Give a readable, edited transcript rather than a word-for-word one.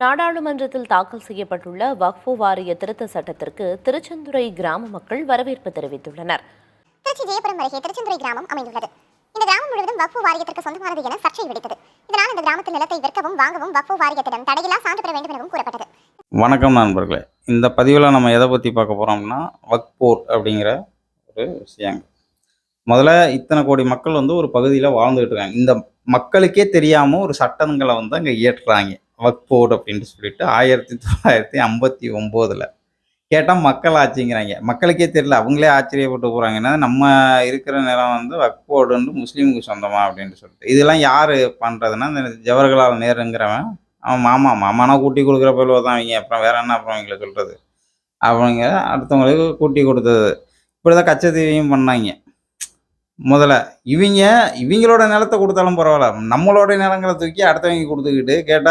நாடாளுமன்றத்தில் தாக்கல் செய்யப்பட்டுள்ள வக்ஃபு வாரிய திருத்த சட்டத்திற்கு திருச்செந்துறை கிராம மக்கள் வரவேற்பு தெரிவித்துள்ளனர். திருச்சி ஜெயபுரம் அருகே திருச்செந்துறை கிராமம் அமைந்துள்ளது. இந்த கிராமம் முழுவதும் வக்ஃபு வாரியத்திற்கு சொந்தமானது என சர்ச்சை வெடித்தது. இதனால் இந்த கிராமத்தில் நிலத்தை விற்கவும் வாங்கவும் வக்ஃபு வாரியத்திடம் தடையில்லா சான்று பெற வேண்டும் எனவும் கூறப்பட்டது. வணக்கம் நண்பர்களே, இந்த பதிவில் நம்ம எதை பற்றி பார்க்க போகிறோம்னா வக்ஃபோர் அப்படிங்கிற ஒரு விஷயங்க. முதல்ல இத்தனை கோடி மக்கள் ஒரு பகுதியில் வாழ்ந்துகிட்டு இருக்காங்க. இந்த மக்களுக்கே தெரியாமல் ஒரு சட்டங்களை அங்கே இயற்றுறாங்க வக்ஃபோர்டு அப்படின்னு சொல்லிட்டு 1959 கேட்டால் மக்கள் ஆட்சிங்கிறாங்க. மக்களுக்கே தெரியல, அவங்களே ஆச்சரியப்பட்டு போகிறாங்க. ஏன்னா நம்ம இருக்கிற நிலம் வக்ஃபோர்டு முஸ்லீமுக்கு சொந்தமா அப்படின்னு சொல்லிட்டு. இதெல்லாம் யார் பண்ணுறதுன்னா இந்த ஜவஹர்லால் நேருங்கிறவன் அவன் மாமானா கூட்டி கொடுக்குற போல தான் அவங்க. அப்புறம் வேற என்ன அப்புறம் அவங்களை சொல்கிறது, அவங்க அடுத்தவங்களுக்கு கூட்டி கொடுத்தது. இப்படி தான் கச்சத்தீவையும் பண்ணாங்க. முதல்ல இவங்களோட நிலத்தை கொடுத்தாலும் பரவாயில்ல, நம்மளோட நிலங்களை தூக்கி அடுத்தவங்க கொடுத்துக்கிட்டு கேட்டால்